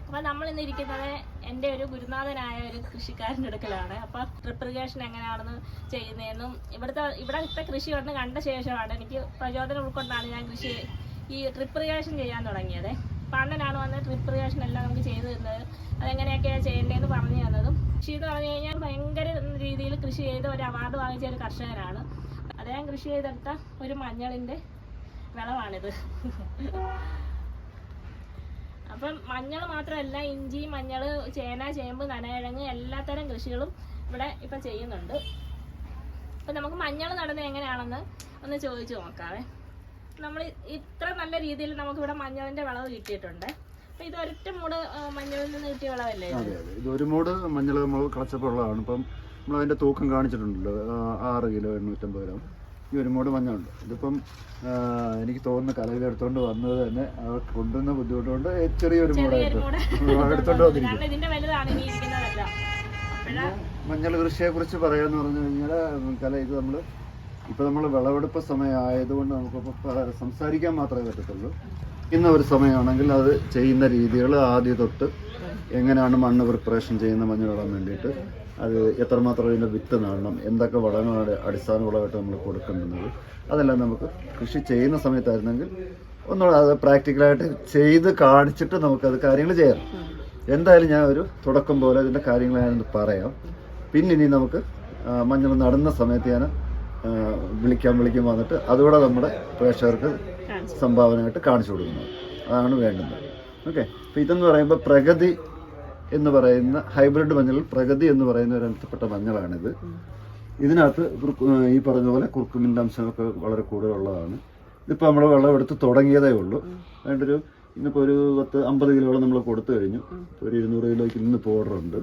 അപ്പോൾ നമ്മൾ ഇന്ന് ഇരിക്കുന്നത് എൻ്റെ ഒരു ഗുരുനാഥനായ ഒരു കൃഷിക്കാരൻ്റെ അടുക്കലാണ്. അപ്പോൾ ഡ്രിപ്പ് ഇറിഗേഷൻ എങ്ങനെയാണെന്ന് ചെയ്യുന്നതെന്നും ഇവിടുത്തെ കൃഷി കൊണ്ട് കണ്ട ശേഷമാണ് എനിക്ക് പ്രചോദനം ഉൾക്കൊണ്ടാണ് ഞാൻ ഈ ഡ്രിപ്പ് ഇറിഗേഷൻ ചെയ്യാൻ തുടങ്ങിയത്. അപ്പോൾ അണ്ണനാണ് വന്ന് ഡ്രിപ്പ് ഇറിഗേഷൻ എല്ലാം നമുക്ക് ചെയ്തു തരുന്നത്, അതെങ്ങനെയൊക്കെയാണ് ചെയ്യേണ്ടതെന്ന് പറഞ്ഞു തന്നതും. കൃഷി എന്ന് പറഞ്ഞു കഴിഞ്ഞാൽ ഭയങ്കര രീതിയിൽ കൃഷി ചെയ്ത് ഒരു അവാർഡ് വാങ്ങിച്ച ഒരു കർഷകനാണ്. അദ്ദേഹം കൃഷി ചെയ്തെടുത്ത ഒരു മഞ്ഞളിൻ്റെ വിളവാണിത്. അപ്പം മഞ്ഞൾ മാത്രമല്ല, ഇഞ്ചി, മഞ്ഞൾ, ചേന, ചേമ്പ്, നനകിഴങ്ങ് എല്ലാത്തരം കൃഷികളും ഇവിടെ ഇപ്പം ചെയ്യുന്നുണ്ട്. അപ്പം നമുക്ക് മഞ്ഞൾ നടുന്നത് എങ്ങനെയാണെന്ന് ഒന്ന് ചോദിച്ചു നോക്കാവേ. നമ്മൾ ഇത്ര നല്ല രീതിയിൽ നമുക്കിവിടെ മഞ്ഞളിൻ്റെ വിളവ് കിട്ടിയിട്ടുണ്ട്. അപ്പം ഇത് ഒരൊറ്റ മൂട് മഞ്ഞളിൽ നിന്ന് കിട്ടിയ വിളവല്ലേ? അതെ അതെ, ഇത് ഒരു മൂട് മഞ്ഞൾ നമ്മൾ കളച്ചപ്പോൾ ഉള്ളതാണ്. ഇപ്പം നമ്മളതിൻ്റെ തൂക്കം കാണിച്ചിട്ടുണ്ടല്ലോ, 6 കിലോ 850 ഗ്രാം. ഈ ഒരു മൂട് മഞ്ഞളുണ്ട്. ഇതിപ്പം എനിക്ക് തോന്നുന്ന കലയിൽ എടുത്തോണ്ട് വന്നത് തന്നെ അവർ കൊണ്ടുവന്ന ബുദ്ധിമുട്ടുകൊണ്ട് ചെറിയൊരു മൂടായിട്ട് എടുത്തോണ്ട് വന്നിരിക്കും. മഞ്ഞൾ കൃഷിയെ കുറിച്ച് പറയാന്ന് പറഞ്ഞു കഴിഞ്ഞാൽ കല ഇത് നമ്മൾ വിളവെടുപ്പ് സമയം ആയതുകൊണ്ട് നമുക്കിപ്പോൾ സംസാരിക്കാൻ മാത്രമേ പറ്റത്തുള്ളൂ. ഇന്ന ഒരു സമയമാണെങ്കിൽ അത് ചെയ്യുന്ന രീതികൾ ആദ്യം തൊട്ട് എങ്ങനെയാണ് മണ്ണ് പ്രിപ്പറേഷൻ ചെയ്യുന്ന മഞ്ഞൾ നടാൻ വേണ്ടിയിട്ട്, അത് എത്രമാത്രം ഇതിൻ്റെ വിത്ത് നടണം, എന്തൊക്കെ വളങ്ങളാണ് അടിസ്ഥാന വളമായിട്ട് നമ്മൾ കൊടുക്കേണ്ടുന്നത്, അതെല്ലാം നമുക്ക് കൃഷി ചെയ്യുന്ന സമയത്തായിരുന്നെങ്കിൽ ഒന്നുകൂടെ അത് പ്രാക്ടിക്കലായിട്ട് ചെയ്ത് കാണിച്ചിട്ട് നമുക്കത് കാര്യങ്ങൾ ചെയ്യാം. എന്തായാലും ഞാൻ ഒരു തുടക്കം പോലെ അതിൻ്റെ കാര്യങ്ങൾ ഞാനൊന്ന് പറയാം. പിന്നെ ഇനി നമുക്ക് മഞ്ഞൾ നടുന്ന സമയത്ത് ഞാൻ വിളിക്കാൻ വന്നിട്ട് അതുകൂടെ നമ്മുടെ പ്രേക്ഷകർക്ക് സംഭാവനയായിട്ട് കാണിച്ചു കൊടുക്കുന്നത്, അതാണ് വേണ്ടുന്നത്. ഓക്കെ. അപ്പോൾ ഇതെന്ന് പറയുമ്പോൾ പ്രഗതി എന്ന് പറയുന്ന ഹൈബ്രിഡ് മഞ്ഞളിൽ പ്രഗതി എന്ന് പറയുന്ന ഒരു ഇനത്തിൽപ്പെട്ട മഞ്ഞളാണിത്. ഇതിനകത്ത് ഈ പറഞ്ഞ പോലെ കുർക്കുമിൻ്റെ അംശമൊക്കെ വളരെ കൂടുതലുള്ളതാണ്. ഇതിപ്പോൾ നമ്മൾ വെള്ളമെടുത്ത് തുടങ്ങിയതേ ഉള്ളൂ. അതിൻ്റെ ഇന്നിപ്പോൾ ഒരു 50 കിലോളം നമ്മൾ കൊടുത്തു കഴിഞ്ഞു. ഒരു 200 കിലോയ്ക്ക് ഇന്ന് പൗഡറുണ്ട്,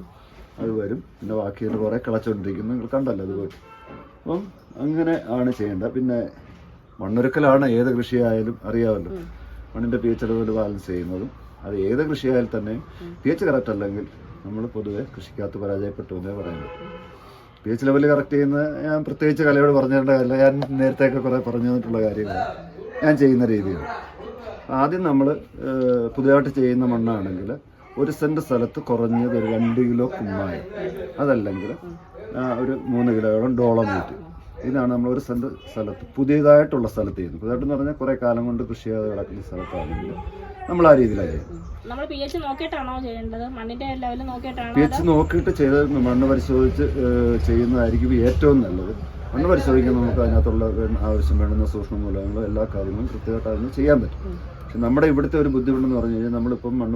അത് വരും. പിന്നെ ബാക്കിയത് കുറേ കളച്ചുകൊണ്ടിരിക്കുന്നു, നിങ്ങൾ കണ്ടല്ലോ അതുപോലെ. അപ്പം അങ്ങനെ ആണ് ചെയ്യേണ്ടത്. പിന്നെ മണ്ണൊരുക്കലാണ് ഏത് കൃഷിയായാലും അറിയാമല്ലോ, മണ്ണിൻ്റെ pH ലെവൽ ബാലൻസ് ചെയ്യുന്നതും. അത് ഏത് കൃഷിയായാലും തന്നെ pH കറക്റ്റ് അല്ലെങ്കിൽ നമ്മൾ പൊതുവെ കൃഷിക്കകത്ത് പരാജയപ്പെട്ടു എന്നേ പറയുന്നത്. pH ലെവൽ കറക്റ്റ് ചെയ്യുന്ന ഞാൻ പ്രത്യേകിച്ച് കലയോട് പറഞ്ഞു തരേണ്ട കാര്യമില്ല, ഞാൻ നേരത്തെയൊക്കെ കുറേ പറഞ്ഞു തന്നിട്ടുള്ള കാര്യങ്ങൾ ഞാൻ ചെയ്യുന്ന രീതിയാണ്. ആദ്യം നമ്മൾ പുതിയതായിട്ട് ചെയ്യുന്ന മണ്ണാണെങ്കിൽ 1 സെൻറ്റ് സ്ഥലത്ത് കുറഞ്ഞത് ഒരു 2 കിലോ കുമ്മായം, അതല്ലെങ്കിൽ ഒരു 3 കിലോയോളം ഡോളമൈറ്റ്. ഇതാണ് നമ്മൾ 1 സെൻറ്റ് സ്ഥലത്ത് പുതിയതായിട്ടുള്ള സ്ഥലത്ത് ചെയ്യുന്നത്. പുതിയതായിട്ടെന്ന് പറഞ്ഞാൽ കുറേ കാലം കൊണ്ട് കൃഷി ചെയ്ത് കിടക്കുന്ന സ്ഥലത്താണെങ്കിൽ നമ്മൾ ആ രീതിയിലാണ് ചെയ്യുന്നത്. pH നോക്കിയിട്ട് ചെയ്ത് മണ്ണ് പരിശോധിച്ച് ചെയ്യുന്നതായിരിക്കും ഏറ്റവും നല്ലത്. മണ്ണ് പരിശോധിക്കാൻ നമുക്ക് അതിനകത്തുള്ള ആവശ്യം വേണ്ടുന്ന സൂക്ഷ്മ മൂലകങ്ങളും എല്ലാ കാര്യങ്ങളും കൃത്യമായിട്ട് അതിന് ചെയ്യാൻ പറ്റും. പക്ഷെ നമ്മുടെ ഇവിടുത്തെ ഒരു ബുദ്ധിമുട്ടെന്ന് പറഞ്ഞു കഴിഞ്ഞാൽ നമ്മളിപ്പം മണ്ണ്